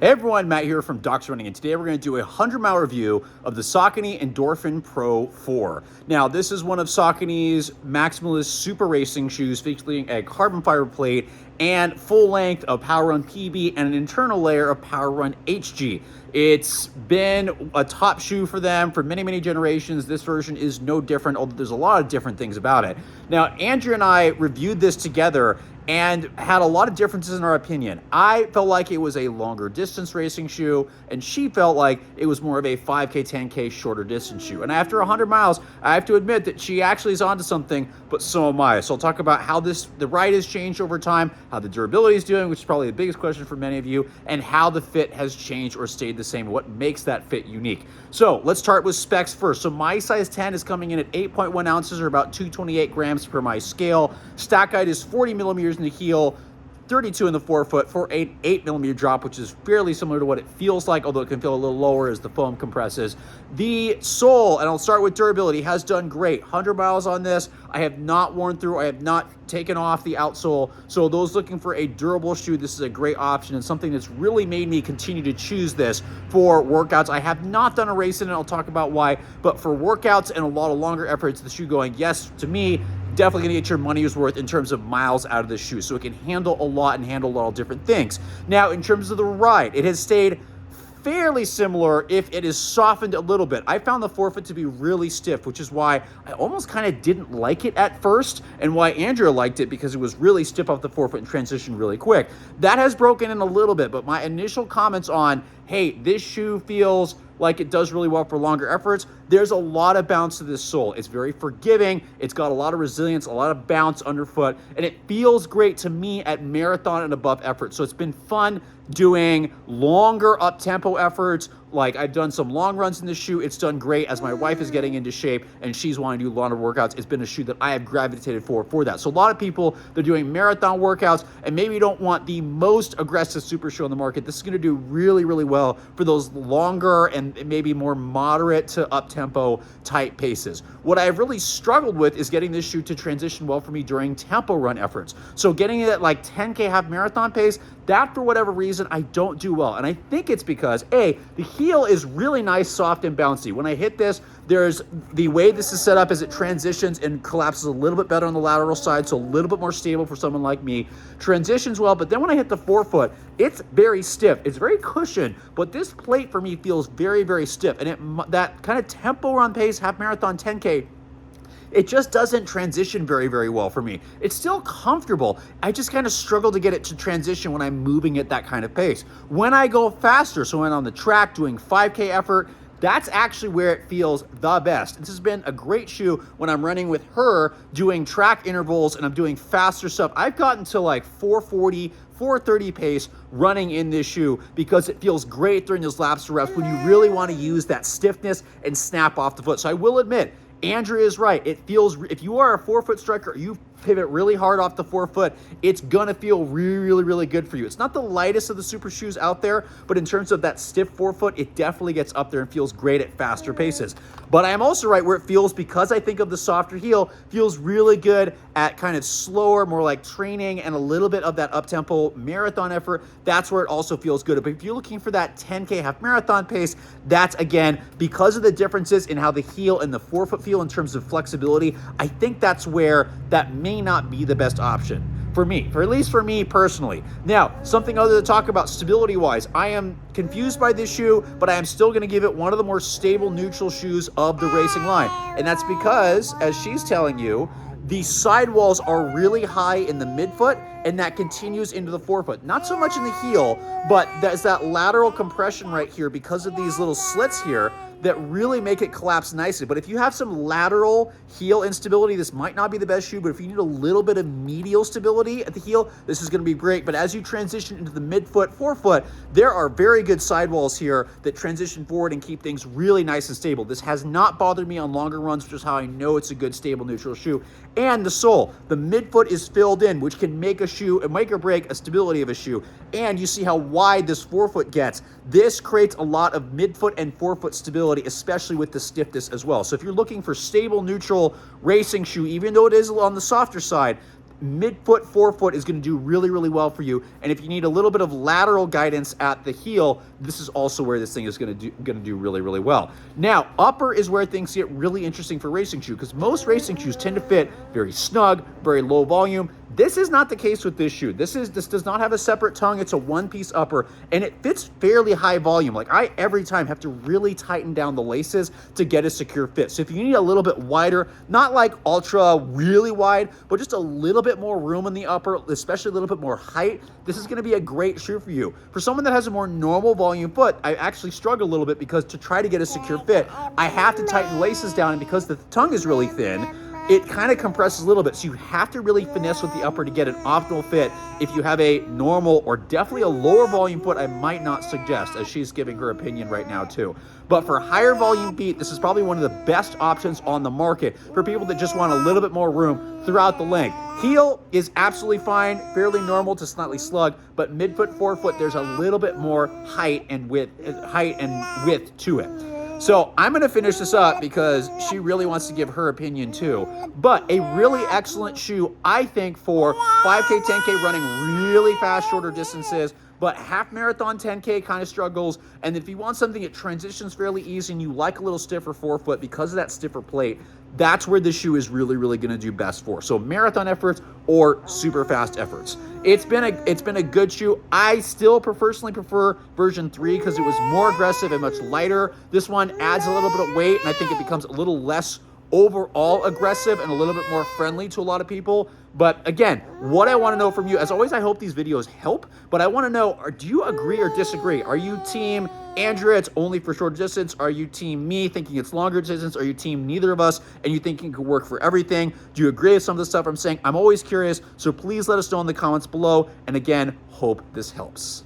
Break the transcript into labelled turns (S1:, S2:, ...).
S1: Hey everyone, Matt here from Docs Running, and today we're going to do a 100-mile review of the Saucony Endorphin Pro 4. Now, this is one of Saucony's maximalist super racing shoes featuring a carbon fiber plate and full length of Power Run PB and an internal layer of Power Run HG. It's been a top shoe for them for many, many generations. This version is no different, although there's a lot of different things about it. Now, Andrea and I reviewed this together and had a lot of differences in our opinion. I felt like it was a longer distance racing shoe, and she felt like it was more of a 5K, 10K shorter distance shoe. And after 100 miles, I have to admit that she actually is onto something, but so am I. So I'll talk about how the ride has changed over time, how the durability is doing, which is probably the biggest question for many of you, and how the fit has changed or stayed the same, what makes that fit unique. So let's start with specs first. So my size 10 is coming in at 8.1 ounces, or about 228 grams per my scale. Stack height is 40 millimeters in the heel, 32 in the forefoot for an 8 millimeter drop, which is fairly similar to what it feels like, although it can feel a little lower as the foam compresses. The sole, and I'll start with durability, has done great. 100 miles on this. I have not worn through, I have not taken off the outsole. So those looking for a durable shoe, this is a great option and something that's really made me continue to choose this for workouts. I have not done a race in it, I'll talk about why, but for workouts and a lot of longer efforts, the shoe going, yes, to me, definitely gonna get your money's worth in terms of miles out of the shoe. So it can handle a lot and handle a lot of different things. Now, in terms of the ride, it has stayed fairly similar if it is softened a little bit. I found the forefoot to be really stiff, which is why I almost kind of didn't like it at first, and why Andrea liked it, because it was really stiff off the forefoot and transitioned really quick. That has broken in a little bit, but my initial comments on, hey, this shoe feels like it does really well for longer efforts, there's a lot of bounce to this sole. It's very forgiving, it's got a lot of resilience, a lot of bounce underfoot, and it feels great to me at marathon and above effort. So it's been fun doing longer up-tempo efforts. Like, I've done some long runs in this shoe. It's done great as my wife is getting into shape and she's wanting to do longer workouts. It's been a shoe that I have gravitated for that. So a lot of people, they're doing marathon workouts and maybe don't want the most aggressive super shoe on the market. This is going to do really, really well for those longer and maybe more moderate to up-tempo type paces. What I've really struggled with is getting this shoe to transition well for me during tempo run efforts. So getting it at like 10K half marathon pace, that for whatever reason, I don't do well. And I think it's because, A, the heel is really nice, soft, and bouncy. When I hit this, there's the way this is set up as it transitions and collapses a little bit better on the lateral side, so a little bit more stable for someone like me. Transitions well, but then when I hit the forefoot, it's very stiff. It's very cushioned, but this plate for me feels very, very stiff. And that kind of tempo run pace, half marathon 10K, it just doesn't transition very, very well for me. It's still comfortable. I just kind of struggle to get it to transition when I'm moving at that kind of pace. When I go faster, so when I'm on the track doing 5K effort, that's actually where it feels the best. This has been a great shoe when I'm running with her doing track intervals and I'm doing faster stuff. I've gotten to like 440, 430 pace running in this shoe because it feels great during those laps to reps when you really want to use that stiffness and snap off the foot. So I will admit, Andrea is right. It feels, if you are a forefoot striker, you pivot really hard off the forefoot, it's gonna feel really, really, really good for you. It's not the lightest of the super shoes out there, but in terms of that stiff forefoot, it definitely gets up there and feels great at faster paces. But I am also right where it feels, because I think of the softer heel, feels really good at kind of slower, more like training and a little bit of that up-tempo marathon effort. That's where it also feels good. But if you're looking for that 10K half marathon pace, that's, again, because of the differences in how the heel and the forefoot feel in terms of flexibility, I think that's where that may not be the best option for me, at least for me personally. Now, something other to talk about stability-wise, I am confused by this shoe, but I am still going to give it one of the more stable neutral shoes of the racing line. And that's because, as she's telling you, the sidewalls are really high in the midfoot, and that continues into the forefoot. Not so much in the heel, but there's that lateral compression right here because of these little slits here that really make it collapse nicely. But if you have some lateral heel instability, this might not be the best shoe, but if you need a little bit of medial stability at the heel, this is gonna be great. But as you transition into the midfoot, forefoot, there are very good sidewalls here that transition forward and keep things really nice and stable. This has not bothered me on longer runs, which is how I know it's a good, stable, neutral shoe. And the sole, the midfoot is filled in, which can make a shoe, make or break a stability of a shoe. And you see how wide this forefoot gets. This creates a lot of midfoot and forefoot stability, especially with the stiffness as well. So if you're looking for stable, neutral racing shoe, even though it is on the softer side, mid-foot, forefoot is going to do really, really well for you. And if you need a little bit of lateral guidance at the heel, this is also where this thing is going to do really, really well. Now, upper is where things get really interesting for racing shoe, because most racing shoes tend to fit very snug, very low volume. This is not the case with this shoe. This does not have a separate tongue. It's a one-piece upper, and it fits fairly high volume. Like, I every time have to really tighten down the laces to get a secure fit. So if you need a little bit wider, not like ultra really wide, but just a little bit more room in the upper, especially a little bit more height, this is going to be a great shoe for you. For someone that has a more normal volume foot, I actually struggle a little bit, because to try to get a secure fit, I have to tighten laces down, and because the tongue is really thin, it kind of compresses a little bit. So you have to really finesse with the upper to get an optimal fit. If you have a normal or definitely a lower volume foot, I might not suggest, as she's giving her opinion right now too. But for higher volume feet, this is probably one of the best options on the market for people that just want a little bit more room throughout the length. Heel is absolutely fine, fairly normal to slightly slug, but midfoot, forefoot, there's a little bit more height and width to it. So I'm going to finish this up because she really wants to give her opinion too. But a really excellent shoe, I think, for 5K, 10K running really fast, shorter distances, but half marathon 10K kind of struggles. And if you want something that transitions fairly easy and you like a little stiffer forefoot because of that stiffer plate, that's where this shoe is really, really going to do best for. So marathon efforts or super fast efforts. It's been a good shoe. I still personally prefer version 3 because it was more aggressive and much lighter. This one adds a little bit of weight, and I think it becomes a little less overall aggressive and a little bit more friendly to a lot of people. But again, what I want to know from you, as always, I hope these videos help, but I want to know, do you agree or disagree? Are you team Andrea, it's only for short distance? Are you team me, thinking it's longer distance? Are you team neither of us and you think it could work for everything? Do you agree with some of the stuff I'm saying? I'm always curious, so please let us know in the comments below. And again, hope this helps.